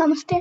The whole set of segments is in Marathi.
नमस्ते.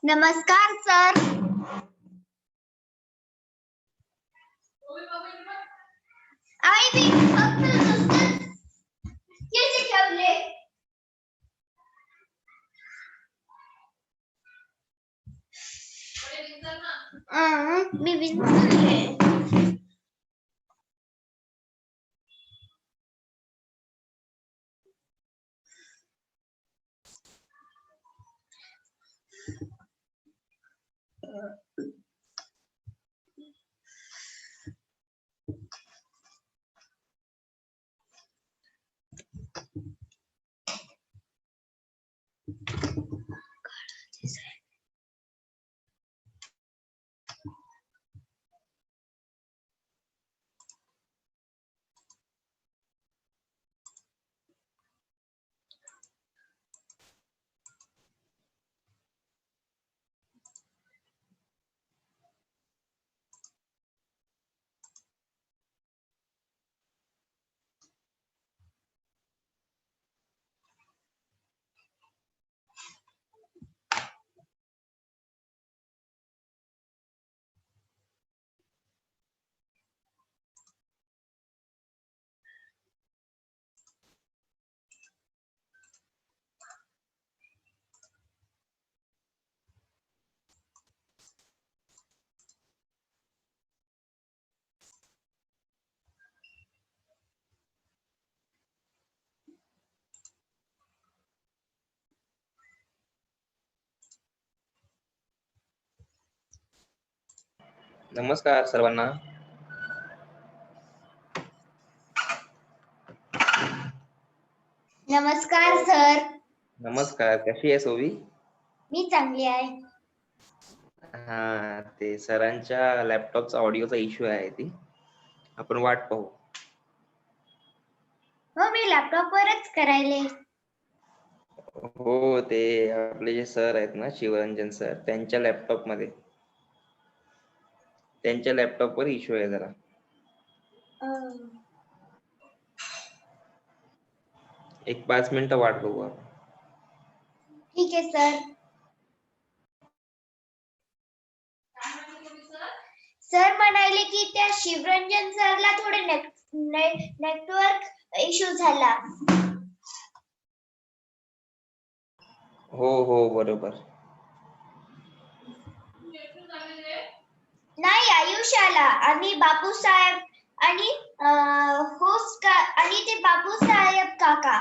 नमस्कार सर. आई बी फक्त नुसतं किती ठेवले. मी विचारले. नमस्कार सर्वांना. नमस्कार सर. नमस्कार. कशी आहे ओवी? मी चांगली आहे. हा, ते सरांच्या लॅपटॉपचा ऑडिओचा इश्यू आहे. ती आपण वाट पाहू. हो, मी लॅपटॉप वरच करायले. हो, ते आपले जे सर आहेत ना, शिवरंजन सर, त्यांच्या लॅपटॉप वर इश्यू आहे जरा. एक 5 मिनिटं वाट बघू आपण. ठीक आहे सर. सर म्हणाले की त्या शिवरंजन सरला थोडे नेटवर्क इश्यू झाला. हो बरोबर. नाही, आयुष आला आणि बापूसाहेब आणि होस्ट आणि ते बापूसाहेब काका.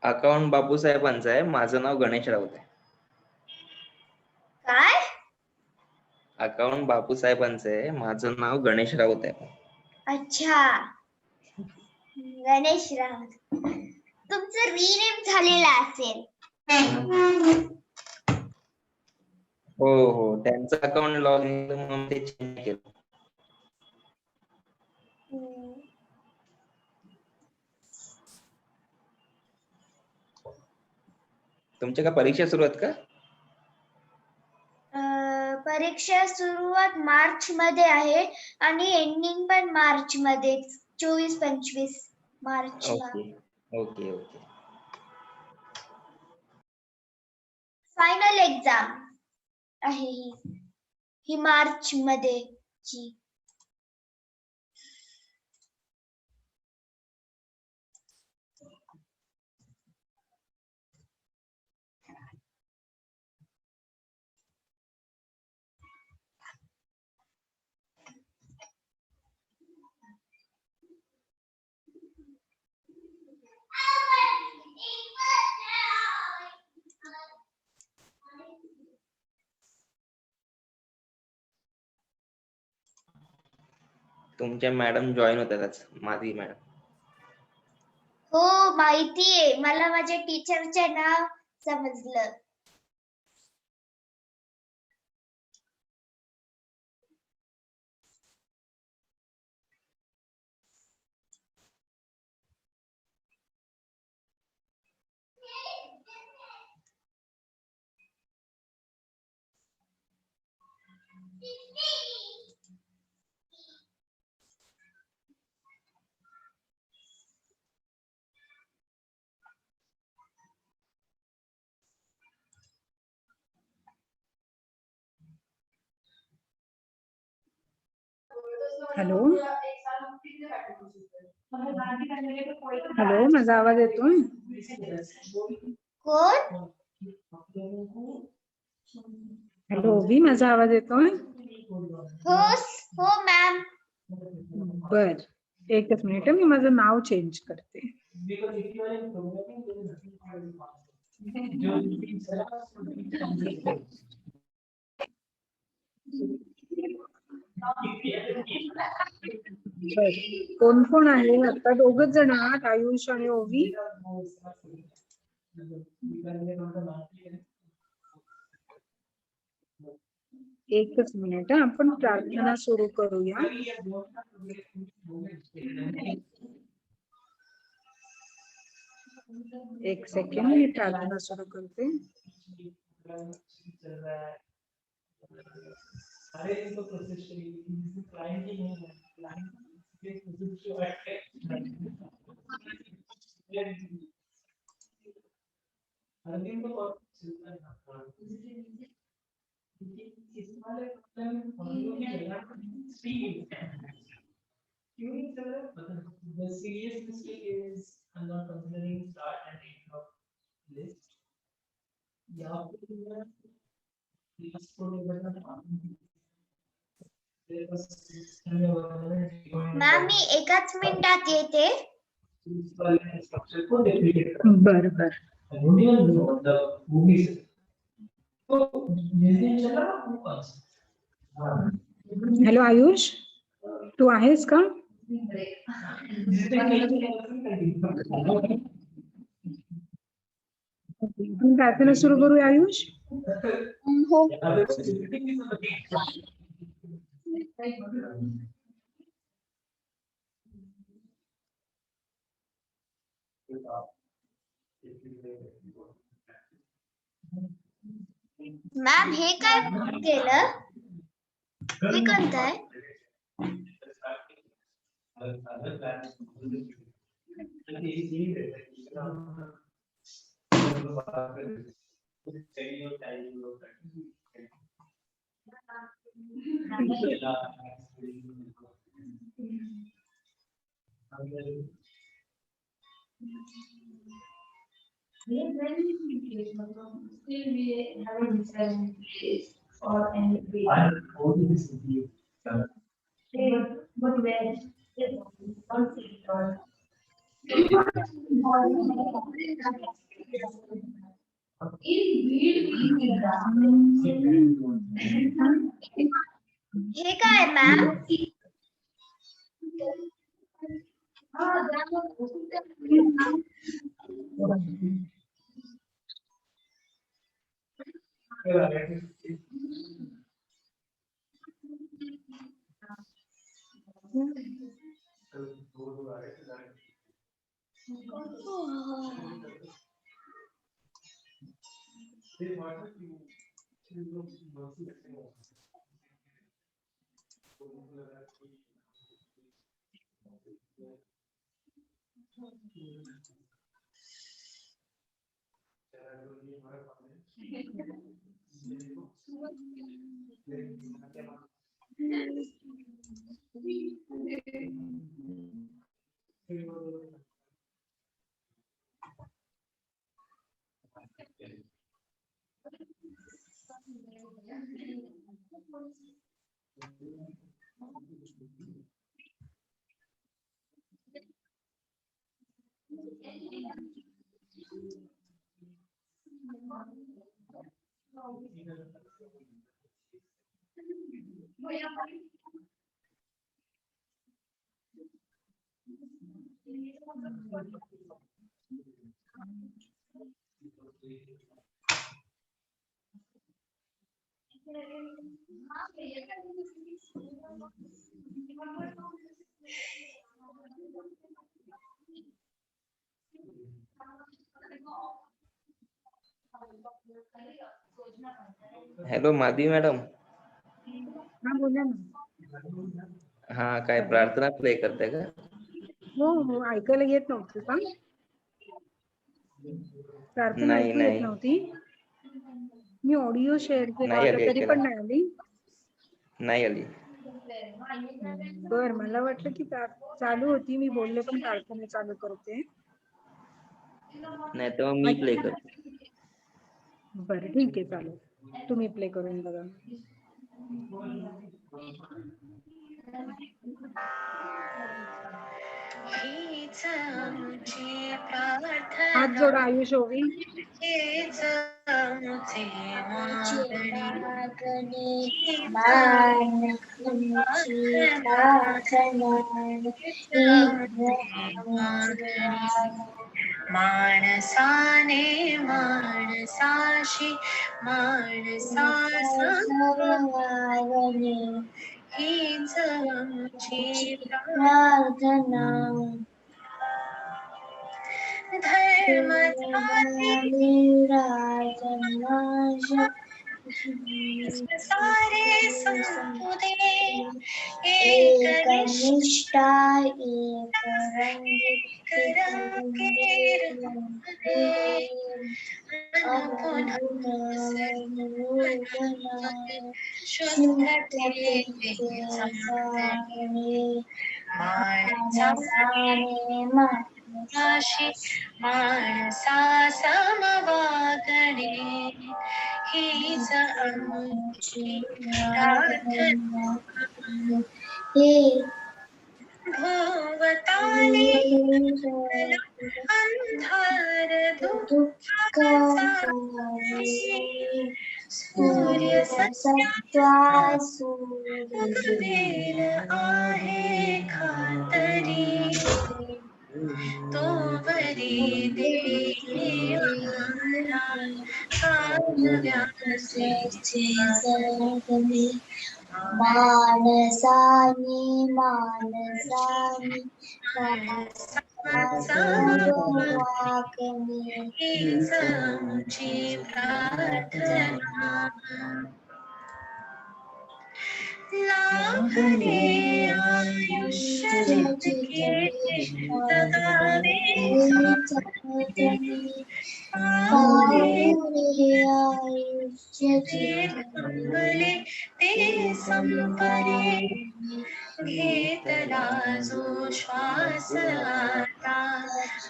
अकाउंट बापूसाहेबांचं आहे, माझं नाव गणेश राऊत आहे. काय? अकाउंट बापूसाहेबांचं आहे, माझं नाव गणेश राऊत आहे. अच्छा, गणेश राऊत. तुमचं रिनेम झालेलं असेल. हो हो, त्यांचं अकाउंट लॉग इन म्हणून ते चेंज केलं. तुमच्या का परीक्षा सुरू आहेत का? परीक्षा सुरुवात मार्च मध्ये आहे आणि एंडिंग पण मार्च मध्ये, 24-25 मार्चला. Okay okay okay. Final exam आहे ही मार्च मध्ये ची. तुमच्या मॅडम जॉईन होतात आज, माझी मॅडम. हो माहितीये मला, माझ्या टीचरचे नाव समजलं. हॅलो हॅलो, माझा आवाज येतोय? कोण? हॅलो ओवी, माझा आवाज येतोय? हो हो मॅम. बर, एकच मिनिट, मी माझं नाव चेंज करते. कोण कोण आहे आता? दोघच जण आहात, आयुष आणि ओवी? एकच मिनिट, आपण प्रार्थना सुरू करूया. एक सेकंड, मी प्रार्थना सुरू करते. मॅम मी एकाच मिनिटात येते. बर बर. हॅलो आयुष, तू आहेस का? प्रार्थना सुरू करूया आयुष? हो. मॅम हे काय केलं? हे कोणतं आहे? हे काय मॅम? Hello Madhavi madam. हा बोला ना. हा काय प्रार्थना प्ले करते का? हो हो, ऐकायला येत नव्हतं का? प्रार्थना नाही ऐकू येत नाही नव्हती. मी ऑडिओ शेअर केला नाही होता आली तरी ऐकायला. पण नाही आली. नाही आली. बर, मला वाटलं की चालू होती, मी बोलले पण प्रार्थना चालू करते. नाही तर मग मी प्ले करतो. बरं ठीक आहे, चालेल. तुम्ही प्ले करून बघा. हीच आमची प्रार्थना, हात जोडा आयुष ओवी. हीच आमची मागणी, माणसाने माणसाशी माणसा हीच आमची प्रार्थना धर्म जाती सारे संपुदे एक एकनिष्ठा एक रंगी रंगे रंगे शुद्ध तेथे साधने माणसाशी माणसा समवागणे हीच आमची प्रार्थना भोवताली अंधार दुःखाचा सूर्य सत्या उगवेल आहे खातरी तो वरी देई काव्याचे मानसाने मानसाने वाकणे हीच आमची प्रार्थना लाभले आयुष्य जितके जगावे जे थांबले ते संपले घेतला जो श्वास आता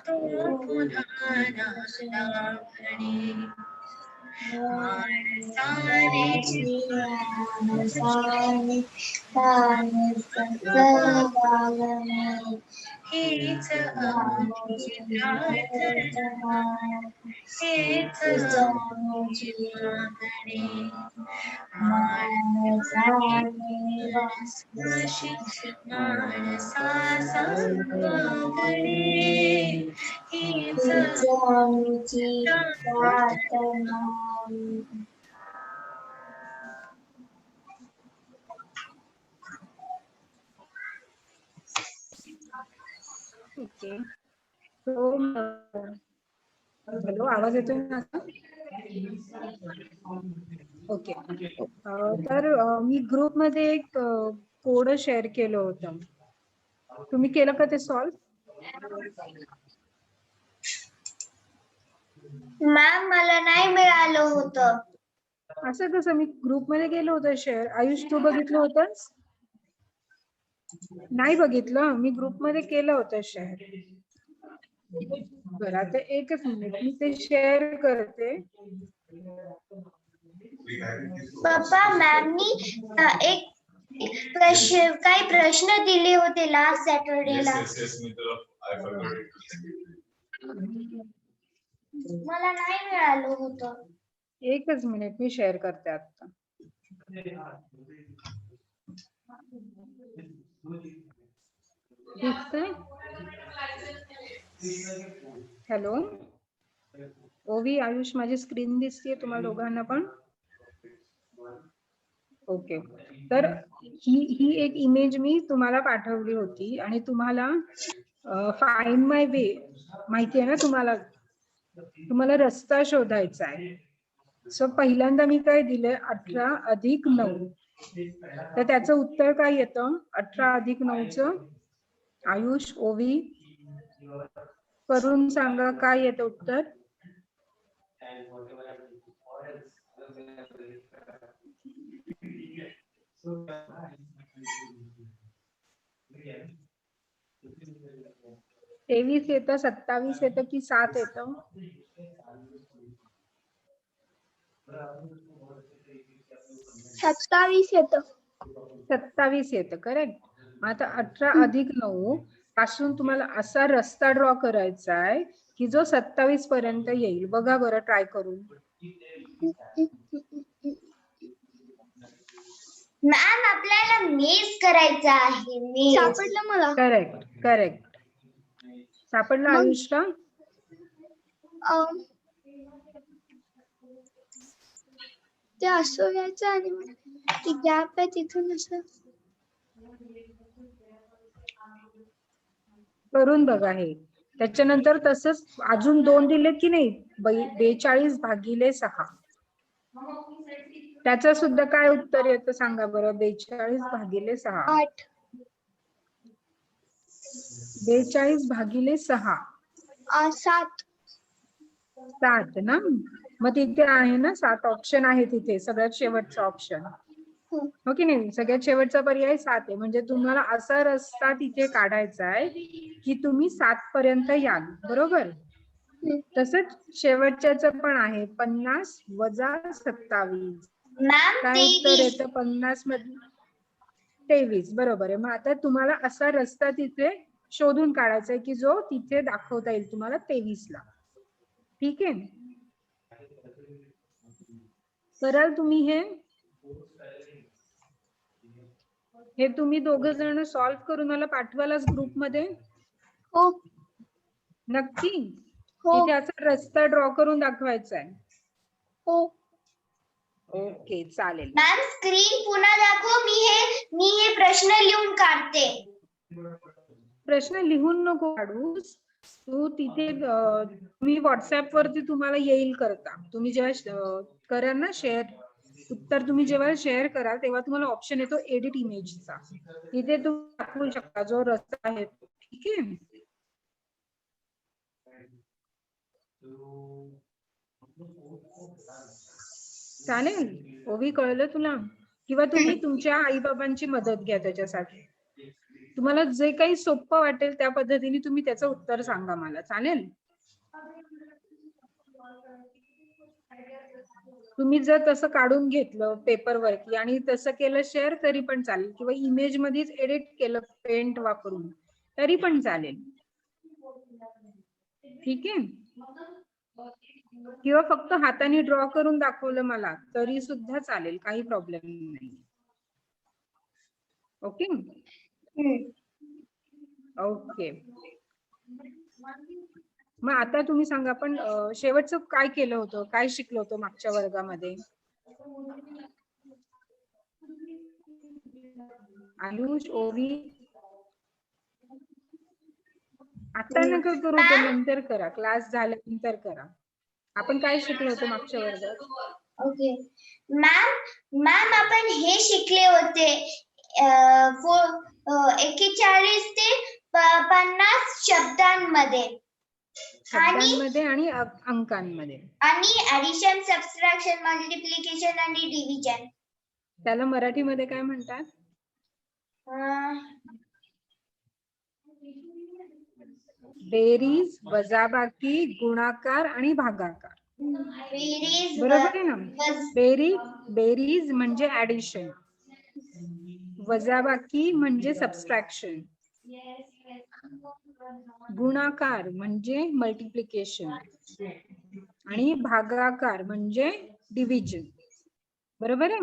तो पुन्हा ना लाभणे माणसाने हीच आमची प्रार्थना, हेच आमची मागणी. मानसाची मनस्पर्शी माणसाचा मागणी, हीच आमची प्रार्थना. ओके. हॅलो, आवाज येतोय ना? ओके. तर मी ग्रुप मध्ये एक कोड शेअर केलं होतं. तुम्ही केलं का ते सॉल्व? मॅम मला नाही मिळालं होतं. असं कसं? मी ग्रुप मध्ये केलं होतं शेअर. आयुष, तू बघितलं होतंस? नाही बघितलं, मी ग्रुप मध्ये केलं होतं शेअर. बरं, आता एकच मिनिट, मी ते शेअर करते. पप्पा, मॅमनी एक काही प्रश्न दिले होते लास्ट सॅटर्डेला. मला नाही मिळालं होतं. एकच मिनिट, मी शेअर करते आता. दिसतंय? हॅलो, ओवी, आयुष, माझी स्क्रीन दिसते तुम्हाला दोघांना पण? ओके. तर ही एक इमेज मी तुम्हाला पाठवली होती आणि तुम्हाला फाइंड माय वे माहिती आहे ना तुम्हाला रस्ता शोधायचा आहे. सो पहिल्यांदा मी काय दिलंय, 18 अधिक 9. तर त्याचं उत्तर काय येतं 18 अधिक 9चं? आयुष, ओवी, करून सांगा काय येतं उत्तर. तेवीस येतं, 27 येतं की 7 येतं? 27 येतं. 27 येतं, करेक्ट. आता 18 अधिक 9 पासून तुम्हाला असा रस्ता ड्रॉ करायचा आहे की जो 27 पर्यंत येईल. बघा बरं ट्राय करून. मॅम आपल्याला मेज करायचा आहे. मेज सापडलं मला. Correct correct. सापडला आयुषला? ते असं घ्यायचं आणि ती गॅप आहे तिथून असं करून बघा हे. त्याच्यानंतर तसंच अजून 2 दिलेत की नाही, 42 भागिले 6. त्याचं सुद्धा काय उत्तर येतं सांगा बरं. 42 भागिले 6. 8. 42 भागिले 6. 7. 7 ना? मग तिथे आहे ना 7 ऑप्शन आहे तिथे, सगळ्यात शेवटचा ऑप्शन. हो की नाही? सगळ्यात शेवटचा पर्याय 7 आहे. म्हणजे तुम्हाला असा रस्ता तिथे काढायचा आहे की तुम्ही 7 पर्यंत याल, बरोबर? तसंच शेवटच्याचं पण आहे 50 वजा 27. मॅम काय उत्तर येतं 50 मध्ये? 23, बरोबर आहे. मग आता तुम्हाला असा रस्ता तिथे शोधून काढायचा आहे की जो तिथे दाखवता येईल तुम्हाला 23 ला. ठीक आहे, कराल तुम्ही हे तुम्ही दोघं जण सॉल्व्ह करून मला पाठवालाच ग्रुप मध्ये? हो नक्की? हो तिथे असा रस्ता ड्रॉ करून दाखवायचा आहे. हो. ओके, चालेल. मॅम स्क्रीन पुन्हा दाखव. मी हे प्रश्न लिहून काढते. प्रश्न लिहून नको काढूस तू. तिथे मी व्हॉट्सअप वरती तुम्हाला येईल करता. तुम्ही जेव्हा कराल ना शेअर, उत्तर तुम्ही जेव्हा शेअर कराल तेव्हा तुम्हाला ऑप्शन येतो एडिट इमेजचा. तिथे तुम्ही दाखवू शकता जो रस्ता आहे. ठीक आहे, चालेल. ओवी, कळलं तुला? किंवा तुम्ही तुमच्या आई बाबांची मदत घ्या त्याच्यासाठी. तुम्हाला जे काही सोपं वाटेल त्या पद्धतीने तुम्ही त्याचं उत्तर सांगा मला. चालेल? तुम्ही जर तसं काढून घेतलं पेपरवरती आणि तसं केलं शेअर तरी पण चालेल, किंवा इमेज मध्येच एडिट केलं पेंट वापरून तरी पण चालेल. ठीक आहे. किंवा फक्त हाताने ड्रॉ करून दाखवलं मला तरी सुद्धा चालेल, काही प्रॉब्लेम नाही. Okay okay. मग आता तुम्ही सांगा, आपण शेवटचं काय केलं होतं, काय शिकलो होतो मागच्या वर्गामध्ये? आयुष, ओवी, आता नका करू, ते नंतर करा, क्लास झाल्यानंतर करा. आपण काय शिकलो होतो मागच्या वर्गात? ओके मॅम आपण हे शिकले होते 41 ते 50 शब्दांमध्ये शब्दांमध्ये आणि अंकांमध्ये. आणि ऍडिशन, सबट्रॅक्शन, मल्टिप्लिकेशन आणि डिव्हिजन. त्याला मराठीमध्ये काय म्हणतात? बेरीज, वजाबाकी, गुणाकार आणि भागाकार. बेरीज, बरोबर आहे ना? बेरीज म्हणजे ऍडिशन, वजाबाकी म्हणजे सबट्रॅक्शन, गुणाकार म्हणजे मल्टिप्लिकेशन आणि भागाकार म्हणजे डिव्हिजन. बरोबर आहे?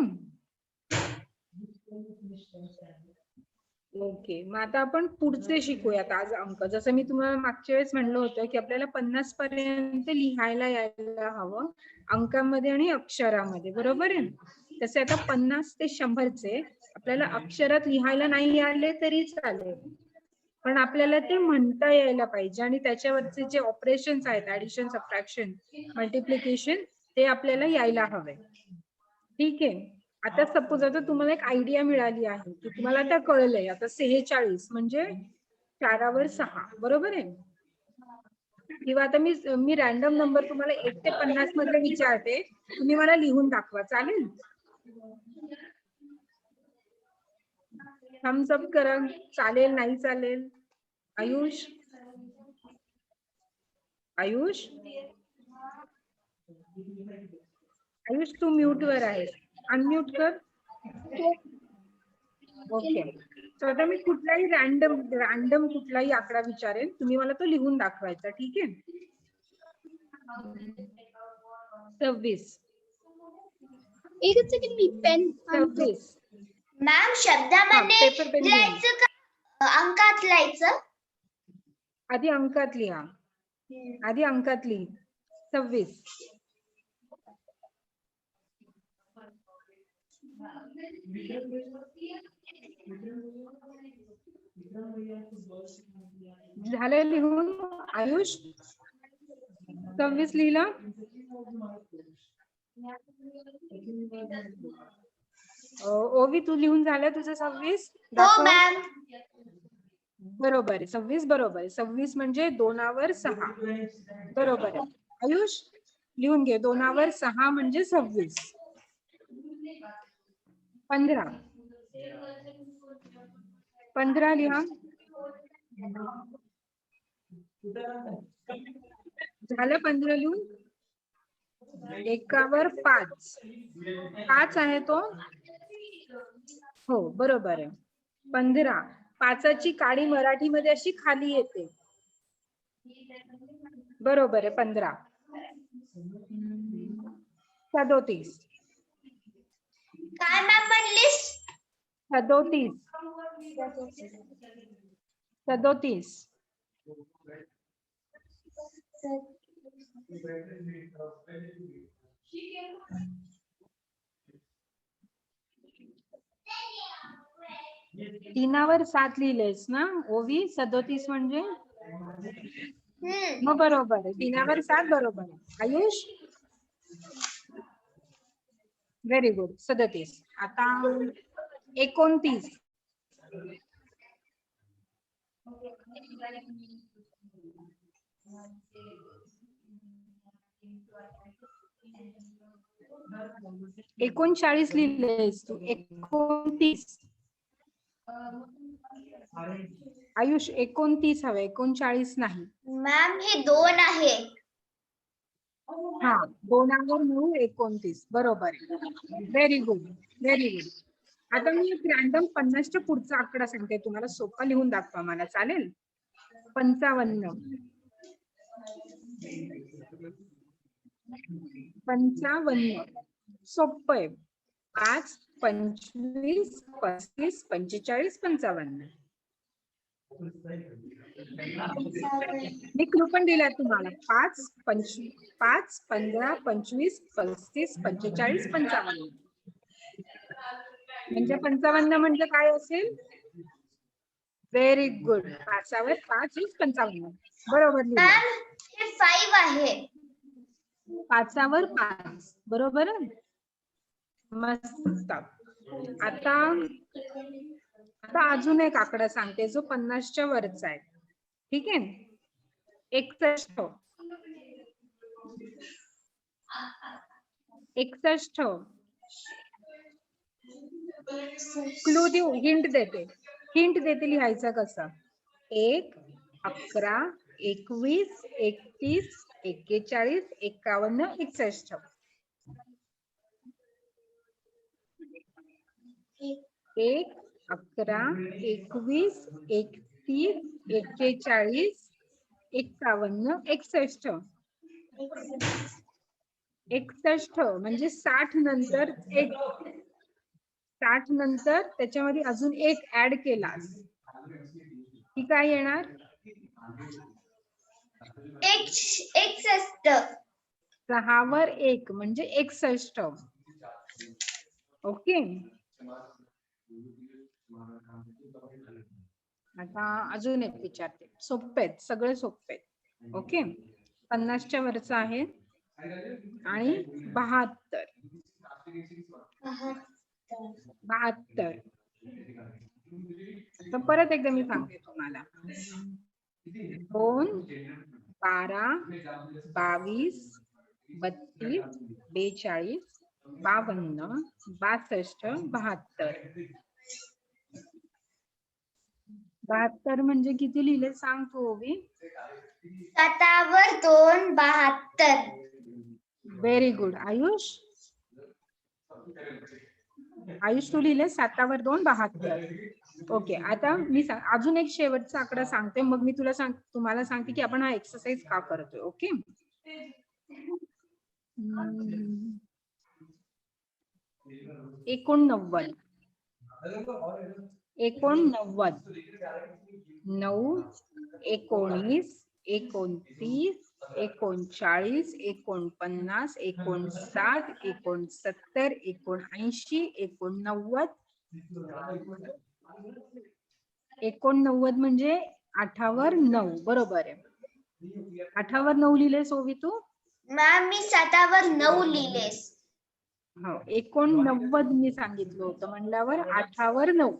ओके. मग आता आपण पुढचे शिकूयात आज अंक. जसं मी तुम्हाला मागच्या वेळेस म्हणलं होतं की आपल्याला 50 पर्यंत लिहायला यायला हवं अंकामध्ये आणि अक्षरामध्ये. बरोबर आहे? तसे आता 50 ते 100चे आपल्याला अक्षरात लिहायला नाही आले तरी चालेल, पण आपल्याला ते म्हणता यायला पाहिजे आणि त्याच्यावरचे जे ऑपरेशन्स आहेत, ऍडिशन, सबट्रॅक्शन, मल्टिप्लिकेशन, ते आपल्याला यायला हवे. ठीक आहे. आता सपोज आता तुम्हाला एक आयडिया मिळाली आहे की तुम्हाला आता कळलंय, आता 46 म्हणजे 4वर 6. बरोबर आहे? किंवा आता मी रॅन्डम नंबर तुम्हाला 1 ते 50 मध्ये विचारते, तुम्ही मला लिहून दाखवा, चालेल? थम्स अप करा, चालेल नाही चालेल? आयुष, आयुष, आयुष तू म्यूट वर आहेस, अनम्यूट कर. ओके. तर आता मी कुठलाही रॅन्डम कुठलाही आकडा विचारेन, तुम्ही मला तो लिहून दाखवायचा. ठीक आहे? 26. एकच सेकंड, मी पेन 26. मॅम शब्दामध्ये पेपर पेन लिहायचं का अंकात लिहायचं? आधी अंकात लिहा, आधी अंकात लिही. 26. झालं लिहून आयुष? 26 लिहिला? ओवी तू लिहून झालं तुझं 26? हो मॅम. बरोबर आहे, 26 बरोबर आहे. 26 म्हणजे 2वर 6. बरोबर आहे. आयुष लिहून घे, 2वर 6 म्हणजे 26. 15. 15 लिहा. झालं 15 लिहून? 1वर 5. 5 आहे तो? हो बरोबर आहे. 15. 5ची काडी मराठीमध्ये अशी खाली येते. बरोबर आहे. 15. 37. काय मॅम म्हणलीस? 37. 37. तीनावर 7 लिहिलेस ना ओवी? 37 म्हणजे मग बरोबर आहे. 3वर 7 बरोबर आहे. Ayush very good. 37. आता 29. 39 लिहिलेस तू. 29. आयुष 29 हवे, 39 नाही. मॅम हे 2 आहे. हा 2वर 9, 29. बरोबर आहे. Very good, very good. आता मी एक रॅन्डम 50च्या पुढचा आकडा सांगते तुम्हाला, सोपा लिहून दाखवा मला, चालेल? 55 सोपं आहे. 5, 25, 35, 45, 55. मी क्लू पण दिलाय तुम्हाला. 5, 5, 15, 25, 35, 45, 55. म्हणजे 55 म्हणजे काय असेल? Very good. 5वर 5 इज 55. बरोबर लिहिलं. मॅम हे 5 आहे. 5वर 5 बरोबर आहे. मस्त. आता अजून एक आकडा सांगते जो 50च्या वरचा आहे. ठीक आहे. 61. 61. क्लू देऊ, हिंट देते लिहायचं कसं. 1, 11, 21, 31, 41, 51, 61. 1, 11, 21, 31, 41, 51, 61. 61 म्हणजे 60 नंतर 60 नंतर त्याच्यामध्ये अजून एक ऍड केलास की काय येणार? 61. 6वर 1 म्हणजे 61. ओके. आता अजून एक विचारते. सोपे आहेत, सगळे सोपे आहेत. ओके. 50च्या वरचा आहे आणि 72. 72. आता परत एकदा मी सांगते तुम्हाला. 2, 12, 22, 32, 42, 52, 62, 72. 72 म्हणजे किती लिहिले सांग तू ओवी? 7वर 2, 72. Very good. आयुष तू लिहिले 7वर 2, 72. ओके. आता मी अजून एक शेवटचा आकडा सांगते, मग मी तुम्हाला सांगते की आपण हा एक्सरसाइज का करतोय. ओके. 89. 89. 9, 19, 29, 39, 49, 59, 69, 80, 89. 89 म्हणजे 8वर 9 बरोबर आहे. 8वर 9 लिहिले सोवी तू? मॅम मी 7वर 9 लिहिलेस. हो. 89 मी सांगितलं होतं म्हणल्यावर 8वर 9.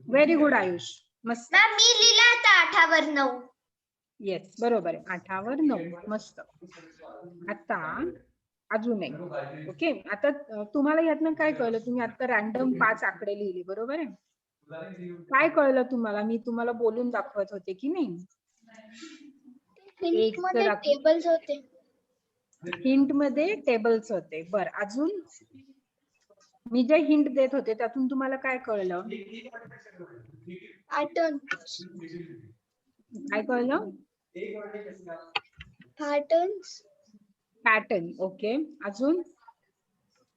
Very good Ayush. मस्त. मॅम मी लिहिला होता 8वर 9. येस बरोबर आहे. 8वर 9. मस्त. आता अजून एक. ओके. आता तुम्हाला यातनं काय कळलं? तुम्ही आता रॅन्डम 5 आकडे लिहिले बरोबर आहे. काय कळलं तुम्हाला? मी तुम्हाला बोलून दाखवत होते की नाही? हिंट मध्ये टेबल्स होते. हिंट मध्ये टेबल्स होते. बर अजून मी जे हिंट देत होते त्यातून तुम्हाला काय कळलं? पॅटर्न्स. काय कळलं? पॅटर्न्स. पॅटर्न. ओके. अजून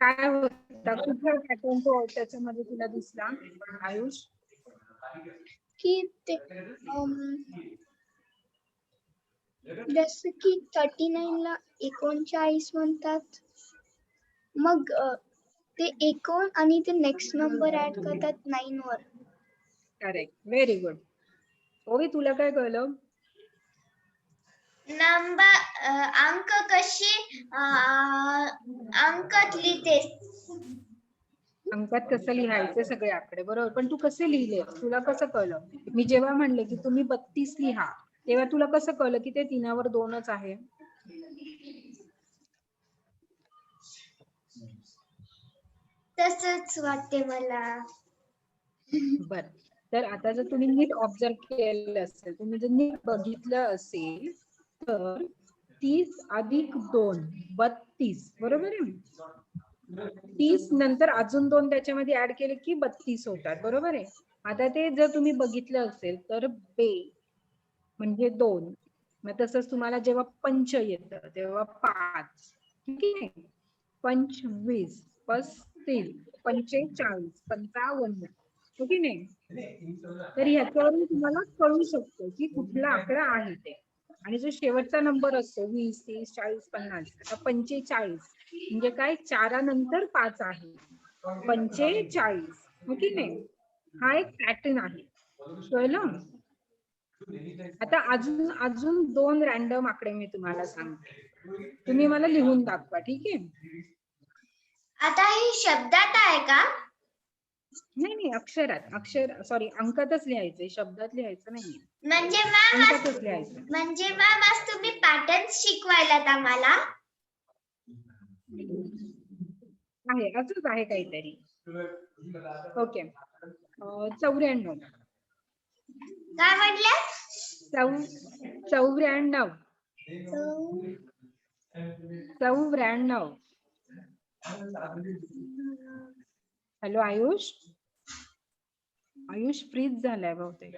काय होता? कुठला पॅटर्न तो त्याच्यामध्ये तुला दिसला आयुष? की ते जसं की 39 ला 39 म्हणतात. मग ते 19 आणि ते नेक्स्ट नंबर ऍड करतात 9 वर. करेक्ट. Very good. ओवी तुला काय कळलं? अंक कशी अंकात लिहितेस. अंकात कसं लिहायचे सगळे आकडे बरोबर. पण तू कसे लिहिले? तुला कसं कळलं? मी जेव्हा म्हणले की तुम्ही 32 लिहा तेव्हा तुला कसं कळलं की ते 3वर 2च आहे? तसंच वाटते मला. बर. तर आता जर तुम्ही नीट ऑब्झर्व केलं असेल, तुम्ही जर नीट बघितलं असेल तर 30 अधिक 2 32 बरोबर आहे. 30 नंतर अजून 2 त्याच्यामध्ये ऍड केले की 32 होतात, बरोबर आहे. आता ते जर तुम्ही बघितलं असेल तर बे म्हणजे 2, मग तसंच तुम्हाला जेव्हा पंच येतं तेव्हा 5, ठीक आहे. 25, 35, 45, 55, हो की नाही. तर ह्याच्यावरून तुम्हाला कळू शकतं की कुठला आकडा आहे ते. आणि जो शेवटचा नंबर असतो 20, 30, 40, 50, आता 45 म्हणजे काय, 4 नंतर 5 आहे, 45, हो की नाही. हा एक पॅटर्न आहे, कळलं. आता अजून अजून 2 रॅन्डम आकडे मी तुम्हाला सांगते, तुम्ही मला लिहून दाखवा, ठीक आहे. आता हे शब्दात आहे का? नाही, अक्षरात, सॉरी, अंकातच लिहायचंय, शब्दात लिहायचं नाही, म्हणजे मॅम अंकातच लिहायचं. म्हणजे मॅम आज तुम्ही पॅटर्न शिकवायलात आम्हाला? आहे, असंच आहे काहीतरी. ओके. 94. काय म्हटल्या? 94. 94. हॅलो आयुष, आयुष फ्रीज झालाय बहुतेक.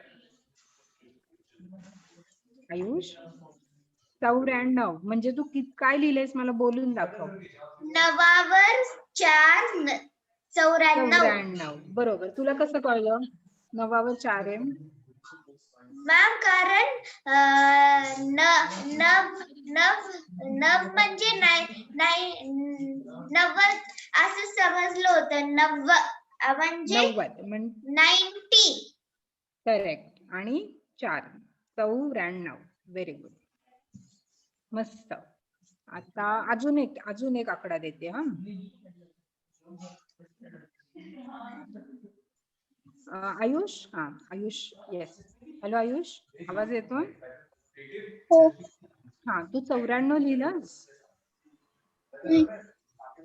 आयुष, 94 म्हणजे तू काय लिहिलंयस मला बोलून दाखव. 9 वर 4 94. बरोबर. तुला कसं कळलं 9 वर 4 आहे? मॅम कारण नव म्हणजे नाही 90 असं समजलं होतं. 90 म्हणजे 90. करेक्ट. आणि 4, 94. व्हेरी गुड, मस्त. आता अजून एक आकडा देते हा. आयुष, हा आयुष, येस. हॅलो आयुष, आवाज येतोय? हो. हा, तू 94 लिहिलंस?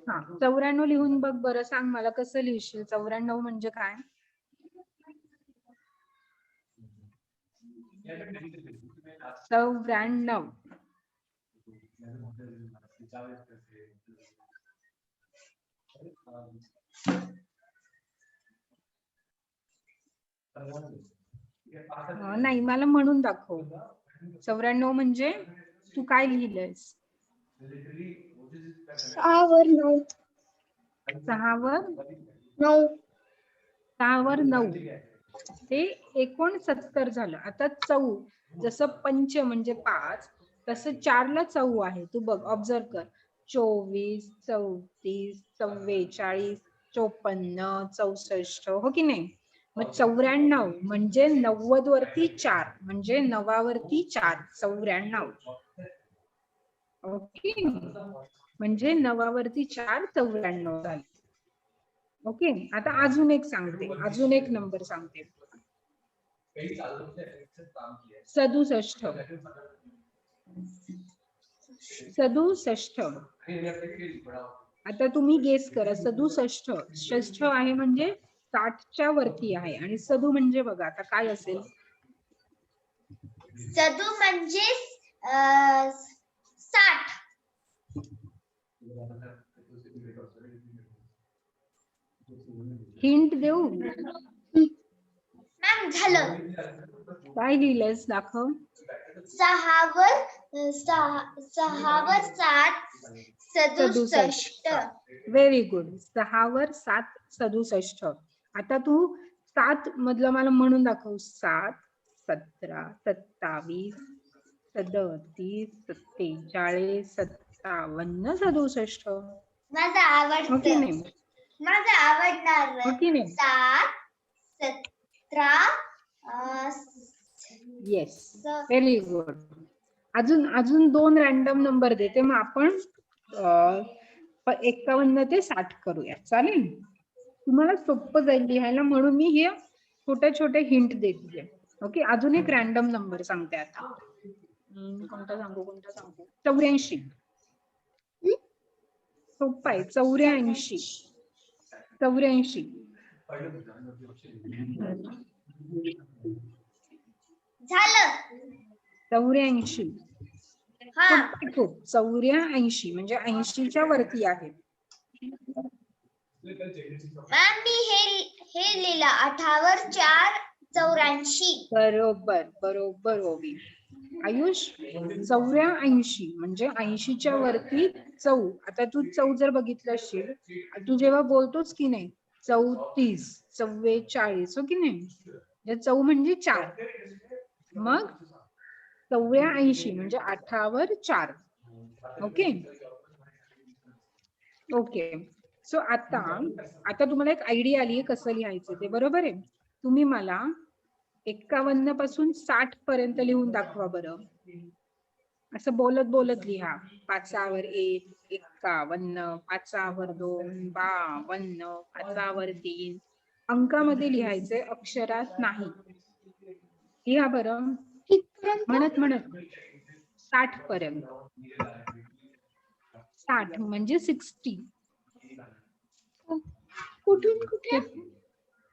हा, 94 लिहून बघ बरं, सांग मला कसं लिहिशील. 94 म्हणजे काय? नाही, मला म्हणून दाखव. 94 म्हणजे तू काय लिहिलंयस? 6 वर 9. 6 वर 9. 6 वर 9, ते 69 झालं. आता चौ, जसं पंच म्हणजे 5, तसं 4 ला चौ आहे. तू बघ, ऑब्झर्व कर. 24, 34, 44, 54, 64, हो की नाही. मग 94 म्हणजे 90 वरती 4 म्हणजे 9 वरती 4, 94. ओके, म्हणजे 9 वरती 4, 94 झाले. ओके. आता अजून एक सांगते, अजून एक नंबर सांगते. 67. 67. आता तुम्ही गेस करा. 67 आहे म्हणजे 60च्या वरती आहे. आणि सदू म्हणजे बघा आता काय असेल. सदू म्हणजे 60. हिंट देऊ? मॅम झालं. काय लिहिलंयस दाखव. 6 वर 7 67. Very good. 6 वर 7 67. आता तू 7 मधलं मला म्हणून दाखव. 7, 17, 27, 37, 47, 57, 67. माझं आवडतं. माझं आवडणार. 7, 17. Yes, very good. अजून 2 रॅन्डम नंबर देते, मग आपण 51 ते 60 करूया, चालेल? तुम्हाला सोपं जाईल लिहायला म्हणून मी हे छोटे हिंट देते. ओके. अजून एक रॅन्डम नंबर सांगते आता. कोणता सांगू 84. सोपं आहे. 84. 84. झालं. 84. हा. खूप 84 म्हणजे 80च्या वरती आहे. मॅम मी हे लिहिलं 8 वर 4 84. बरोबर बरोबर ओवी. आयुष 84 म्हणजे 80च्या वरती चौ. आता तू चौ जर बघितलं असशील, तू जेव्हा बोलतोस की नाही 34 44 हो की नाही, चौ म्हणजे 4. मग 84 म्हणजे 8 वर 4. Okay okay. सो आता तुम्हाला एक आयडिया आली कसं लिहायचं ते, बरोबर आहे. तुम्ही मला 51 पासून 60 पर्यंत लिहून दाखवा बरं. असं बोलत बोलत लिहा. 5 वर 1 51, 5 वर 2 52, 5 वर 3. अंकामध्ये लिहायचंय, अक्षरात नाही. लिहा बरं म्हणत म्हणत 60 पर्यंत. 60 म्हणजे 60. कुठून कुठे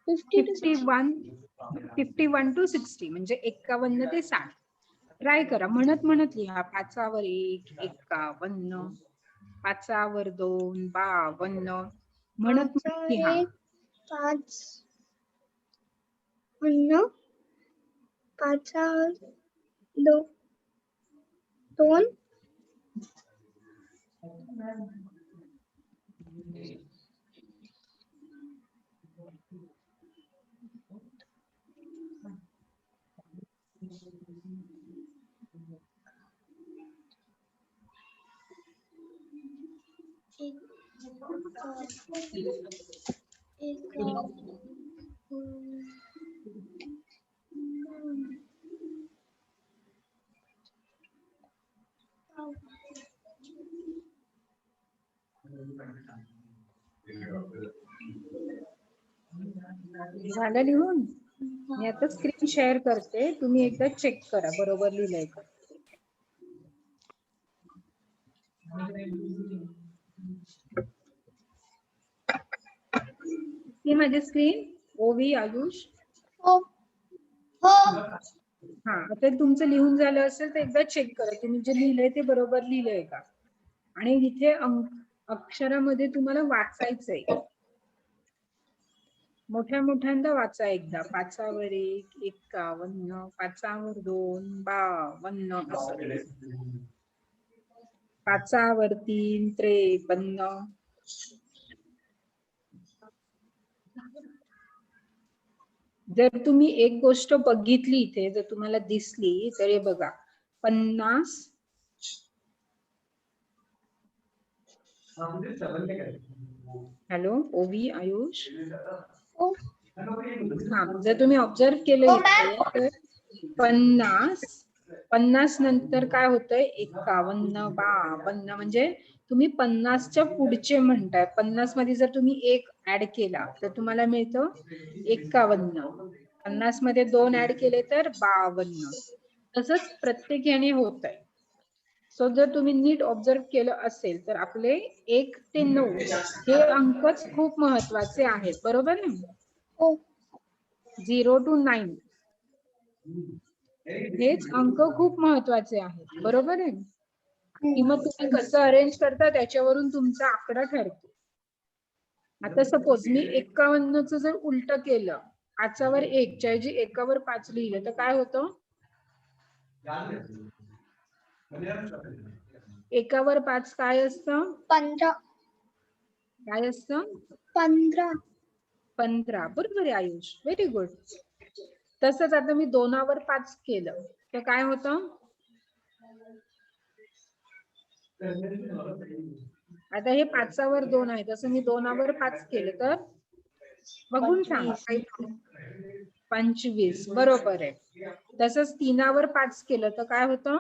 51 to 60 म्हणजे 51 ते 60. ट्राय करा, म्हणत म्हणत लिहा. 5 वर 1 51, 5 वर 2 52. म्हणत म्हणत लिहा. 5 5 2 झालं लिहून? मी आता स्क्रीन शेअर करते, तुम्ही एकदा चेक करा बरोबर लिहिलंय का. ही माझी स्क्रीन. ओवी आयुष हो हा, आता तुमचं लिहून झालं असेल तर एकदा चेक करा तुम्ही जे लिहिलंय ते बरोबर लिहिलंय का. आणि इथे अक्षरामध्ये तुम्हाला वाचायचंय, मोठ्या मोठ्यांदा वाचा एकदा. 5 वर 1 51, 5 वर 2 52, 5 वर 3 53. जर तुम्ही एक गोष्ट बघितली इथे, जर तुम्हाला दिसली तर हे बघा 50. हॅलो ओवी आयुष. हा, जर तुम्ही ऑब्झर्व केलं इथे तर 50 नंतर काय होतंय 51 52 म्हणजे तुम्ही 50च्या पुढचे म्हणताय. 50 मध्ये जर तुम्ही 1 ऍड केला तर तुम्हाला मिळतं 51. 50 मध्ये 2 ऍड केले तर 52. तसंच प्रत्येक याने होत आहे. सो जर तुम्ही नीट ऑब्झर्व केलं असेल तर आपले 1 ते 9 हे अंकच खूप महत्वाचे आहेत, बरोबर ना. 0 to 9 हेच अंक खूप महत्वाचे आहेत, बरोबर आहे. की मग तुम्ही कसं अरेंज करता त्याच्यावरून तुमचा आकडा ठरतो. आता सपोज मी 51चं जर उलट केलं, 5 वर 1 च्या ऐवजी 1 वर 5 लिहिलं तर काय होतं. 1 वर 5 काय असतं 15 काय असतं 15. 15. बरोबर आहे आयुष, व्हेरी गुड. तसंच आता मी 2 वर 5 केलं तर काय होतं. आता हे 5 वर 2 आहे, तसं मी 2 वर 5 केलं तर बघून सांगा 25. बरोबर आहे. तसंच 3 वर 5 केलं तर काय होतं.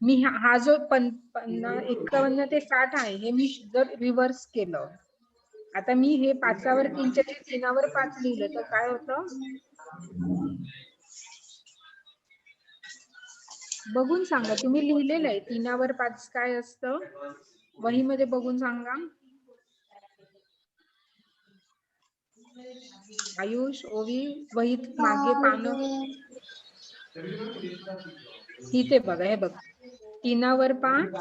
मी हा जो 51 ते 60 आहे हे मी जर रिव्हर्स केलं, आता मी हे 5 वर 3 च्या 3 वर 5 लिहिलं तर काय होतं. बघून सांगा, तुम्ही लिहिलेलं आहे 3 वर 5 काय असतं, वहीमध्ये बघून सांगा. आयुष ओवी वहीत मागे पानं इथे बघा, हे बघा 3 वर 5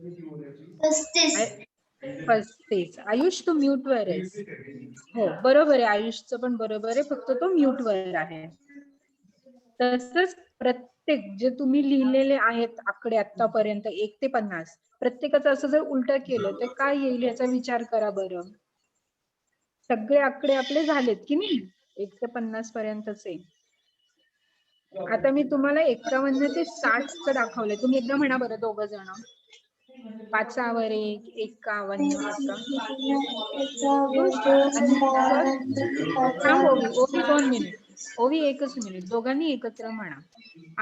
35. 35. आयुष तू म्यूट वर आहेस. हो बरोबर आहे, आयुषचं पण बरोबर आहे, फक्त तो म्यूट वर आहे. तसंच प्रत्येक जे तुम्ही लिहिलेले आहेत आकडे आतापर्यंत 1 ते 50, प्रत्येकाचं असं जर उलट केलं तर काय येईल याचा विचार करा बरं. सगळे आकडे आपले झालेत की नाही 1 ते 50 पर्यंतचे. आता मी तुम्हाला 51 ते 60 दाखवलंय. तुम्ही एकदा म्हणा बरं दोघं जण. 5 वर 1, 51 असं. थांब ओवी, ओवी 2 मिनिट. ओवी 1च मिनिट. दोघांनी एकत्र म्हणा.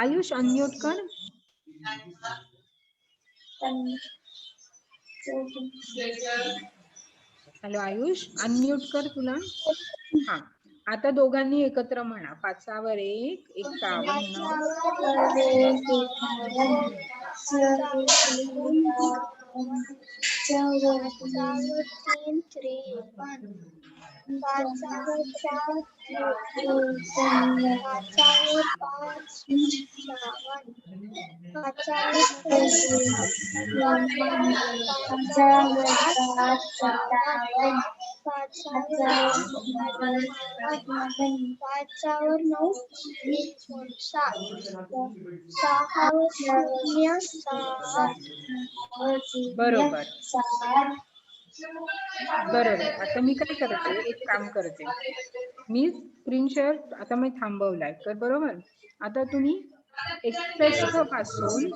आयुष अनम्यूट कर. हॅलो आयुष अनम्यूट कर तुला. हा आता दोघांनी एकत्र म्हणा. 5 वर 1, 51. 5 बरोबर बरोबर. आता मी काय करते, एक काम करते, मी स्क्रीन शेअर आता मी थांबवलाय तर बरोबर. आता तुम्ही 61 पासून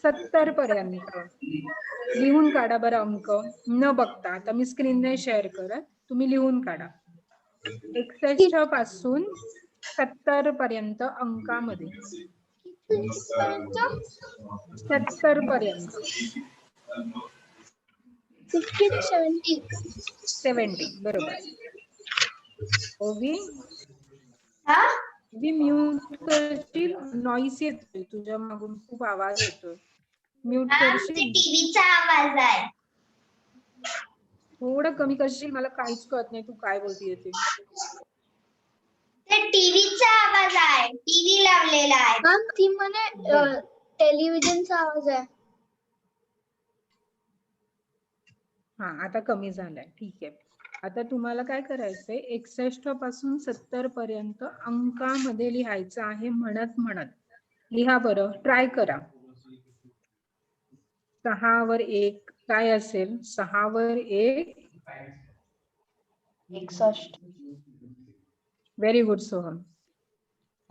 70 पर्यंत लिहून काढा बरं अंक न बघता. आता मी स्क्रीन नाही शेअर करत, तुम्ही लिहून काढा. 61 पासून 70 पर्यंत अंकामध्ये 70 पर्यंत 60 to 70. 70 बरोबर. ओवी हा ओवी म्यूट करशील, नॉईस येतोय तुझ्या मागून, खूप आवाज येतोय. म्यूट ते करशील, टीव्हीचा आवाज आहे. थोडं कमी करशील, मला काहीच कळत नाही तू काय बोलतीये ते. ते टीव्हीचा आवाज आहे, टीव्ही लावलेला आहे. मॅम ती म्हणे टेलिव्हिजनचा आवाज आहे. हा आता कमी झालाय, ठीक आहे. आता तुम्हाला काय करायचंय, 61 पासून 70 पर्यंत अंकामध्ये लिहायचं आहे म्हणत म्हणत. लिहा बरं, ट्राय करा. 6 वर 1 काय असेल? 6 वर 1 61. Very good Soham.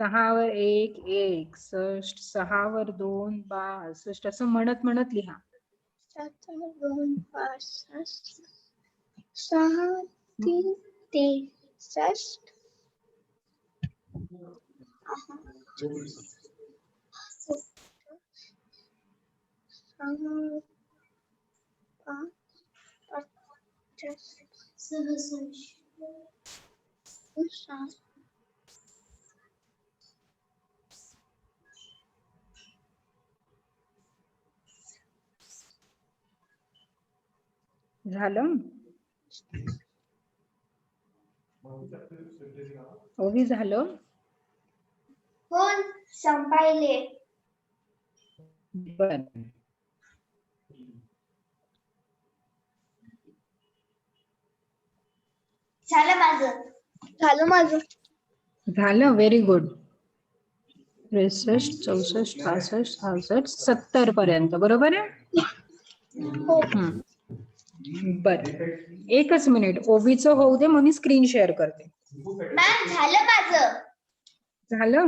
6 वर 1 61, 6 वर 2 62 असं म्हणत म्हणत लिहा. 7 वर 2 65, 6 3 63. 5 झालं? ओवी झालं? हो संपायले. बर झालं माझं. झालं, व्हेरी गुड. 63 64 65 66 70 पर्यंत बरोबर आहे. बर एकच मिनिट, ओवीचं होऊ दे, मग मी स्क्रीन शेअर करते. मॅम झालं माझं. झालं?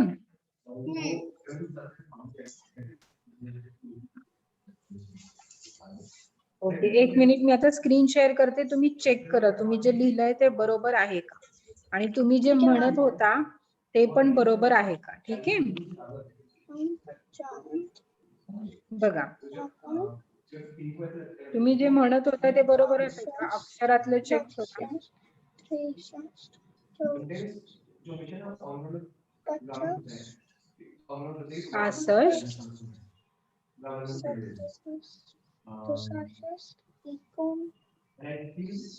ओके एक मिनिट, मी आता स्क्रीन शेअर करते, तुम्ही चेक करा तुम्ही जे लिहिलंय ते बरोबर आहे का, आणि तुम्ही जे म्हणत होता ते पण बरोबर आहे का. ठीक आहे बघा, तुम्ही जे म्हणत होता ते बरोबर आहे का, अक्षरातलं चेक करा.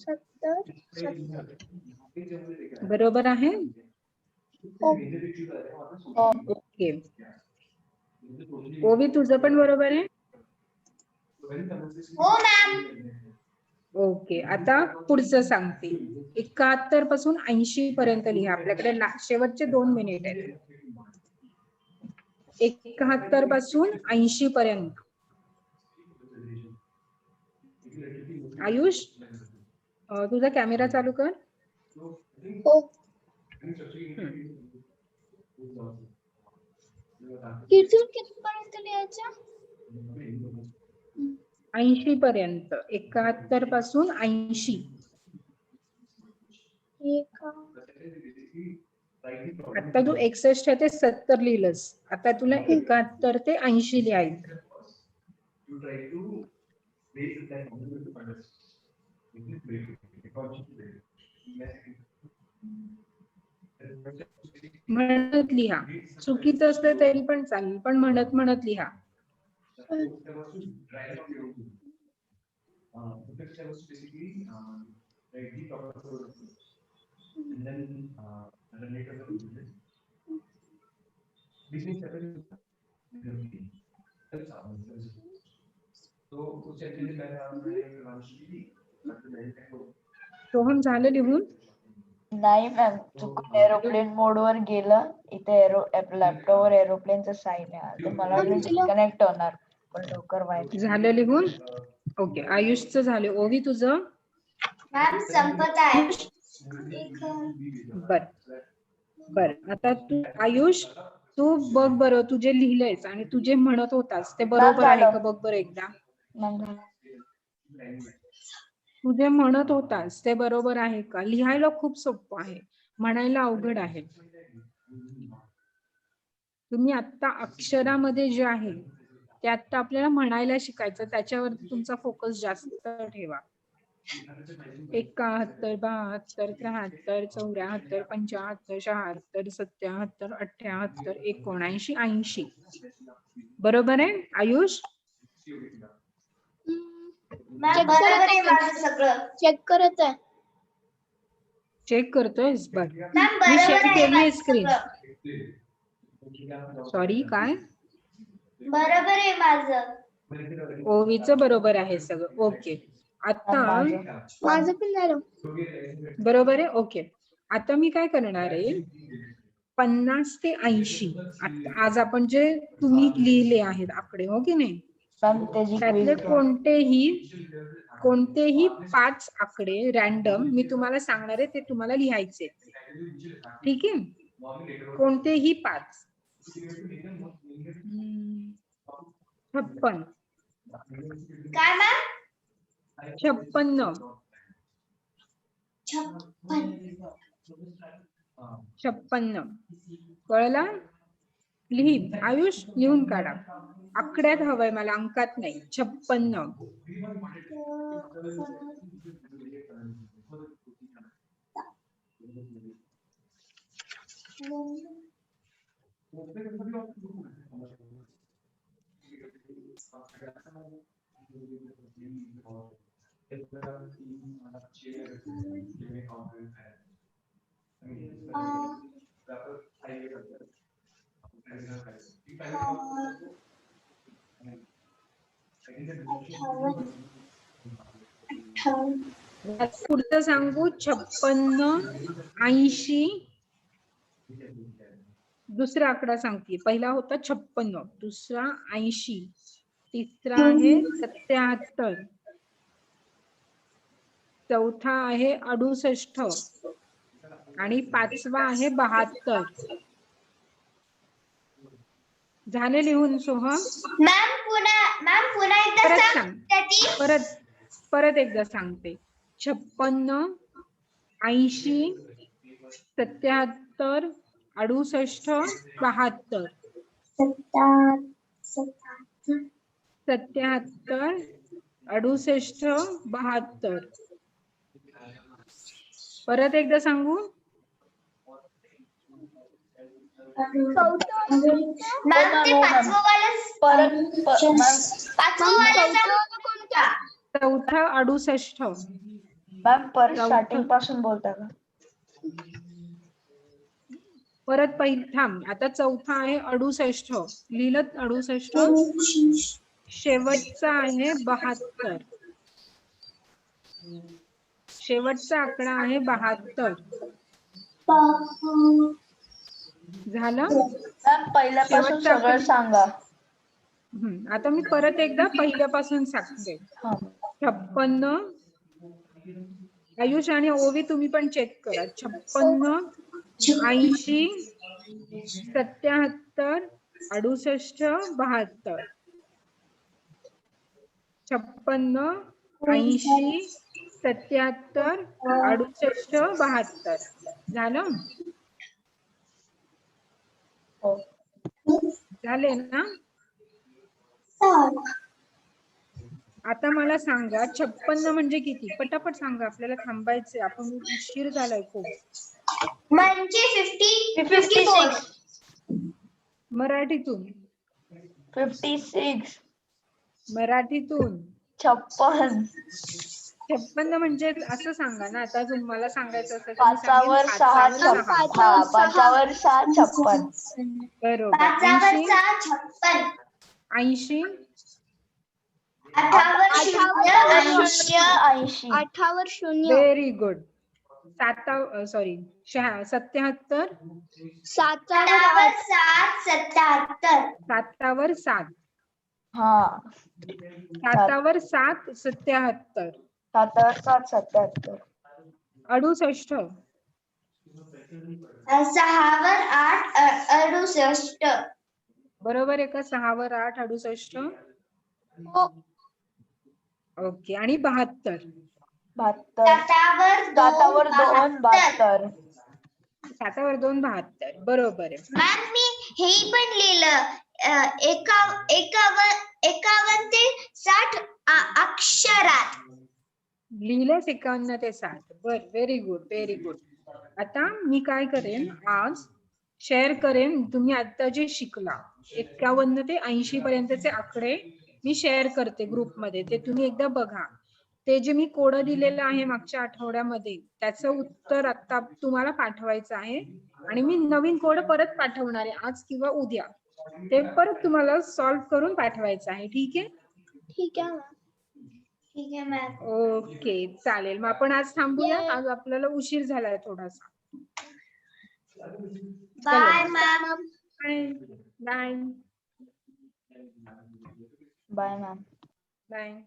65 बरोबर आहे. ओके ओवी तुझं पण बरोबर आहे. हो मॅम. ओके, आता पुढचं सांगते. 71 पासून 80 पर्यंत लिहा. आपल्याकडे शेवटचे 2 मिनिट आहेत. 71 पासून 80 पर्यंत. आयुष, तुझा कॅमेरा चालू कर. हो. इथून कितपर्यंत लिहायचं? 80 पर्यंत. 71 पासून 80. आता तू 61 ते 70 लिहिलंस. आता तुला 71 ते 80 लिहायचं. म्हणत लिहा. चुकीचं असलं तरी पण चालेल, पण म्हणत म्हणत लिहा. सोहम, झालं लिहून? नाही मॅम, चुकून एरोप्लेन मोड वर गेलं. इथे लॅपटॉप वर एरोप्लेनचं साईन आहे, तर मला वाटलं डिस्कनेक्ट होणार, पण लवकर व्हायचं. झालं लिहून? ओके, आयुषचं झालं. ओवी, तुझं? मॅम संपत आहे. बर बर, आता तू आयुष, तू बघ बरं, तुझे लिहिलंयस आणि तुझे म्हणत होतास ते बरोबर आहे का बघ बरं एकदा. तुझे म्हणत होतास ते बरोबर आहे का? लिहायला खूप सोपं आहे, म्हणायला अवघड आहे. तुम्ही आता अक्षरामध्ये जे आहे ते आता आपल्याला म्हणायला शिकायचं, त्याच्यावरती तुमचा फोकस जास्त ठेवा. 71, 72, 73, 74, 75, 76, 77, 78, 79, 80. बरोबर आहे आयुष? मॅम बरोबर आहे माझं सगळं. चेक करत आहे. चेक करतोयस? बर, मॅम मी बरोबर शेअर आहे केली आहे माझं स्क्रीन. सगळं. सॉरी, काय? बरोबर आहे माझं. ओवीचं बरोबर आहे सगळं. ओके, आता माझं पण झालं. बरोबर आहे. ओके, आता मी काय करणार आहे, 50 ते 80 आज आपण जे तुम्ही लिहिले आहेत आकडे, हो की नाही, मॅम त्याची त्यातले कोणतेही 5 आकडे रॅन्डम मी तुम्हाला सांगणार आहे, ते तुम्हाला लिहायचे. ठीक आहे, कोणतेही 5. 56. काय मॅम? 56. 56. कळला? लिही आयुष, लिहून काढा. आकड्यात हवंय मला, अंकात नाही. 56. पुढचं सांगू. 56, 80. दुसरा आकडा सांगते. पहिला होता 56, दुसरा 80, तिसरा आहे 77, चौथा आहे 68 आणि 5वा आहे 72. झाले लिहून सोहम? मॅम पुन्हा एकदा परत सांग. सांग. परत एकदा सांगते. 56, 80, 77, 68, 72. 77, 68, 72. परत एकदा सांगू? मॅम ते चौथा 68. मॅम परत स्टार्टिंग पासून बोलता का? परत थांब. आता चौथा आहे 68. लिहिलं 68? शेवटचा आहे 72. शेवटचा आकडा आहे 72. झालं? मॅम पहिल्यापासून शेवटचा सगळं आकडा. सांगा. आता मी परत एकदा पहिल्यापासून सांगते. हा 56. आयुष आणि ओवी तुम्ही पण चेक करा. 56, 80, 77, 68, 72. 56, 80, 77, 68, 72. झालं? हो झाले ना? आता मला सांगा 56 म्हणजे किती? पटापट सांगा, आपल्याला थांबायचंय, आपण उशीर झालाय खूप. म्हणजे 54. मराठीतून 56 मराठीतून 56 56 म्हणजे असं सांगा ना. आता तुम्हाला सांगायचं असेल तर मी सांगेन 5वर 6 5वर 6. हा 5वर 6 56 बरोबर. 5वर 80, 6 56. 80, 8वर 0 80 8वर 0. Very good. 77, 7वर 8वर 8. 7 77. 7वर 7, हा 7वर 7, 77, 7वर 7 77 68, 6वर 8 68. बरोबर आहे का? 6वर 8, 68. हो. ओके. आणि 72. 72 7वर 2 72 7वर 2, 72. बरोबर आहे. मॅम मी हे पण लिहिलं. 51 ते 60 अक्षरात. लिहिलंच 51 ते 60. बर, व्हेरी गुड, व्हेरी गुड. आता मी काय करेन, आज शेअर करेन तुम्ही आता जे शिकला 51 ते 80 पर्यंतचे आकडे मी शेअर करते ग्रुपमध्ये. ते तुम्ही एकदा बघा. ते जे मी कोड दिलेलं आहे मागच्या आठवड्यामध्ये त्याचं उत्तर आता तुम्हाला पाठवायचं आहे. आणि मी नवीन कोड परत पाठवणार आहे आज किंवा उद्या. ते परत तुम्हाला सॉल्व्ह करून पाठवायचं आहे. ठीक आहे? ठीक आहे मॅम. ठीक आहे मॅम. ओके, चालेल. मग आपण आज थांबूया. Yay. आज आपल्याला उशीर झालाय थोडासा. Bye ma'am. Bye bye bye ma'am. Bye.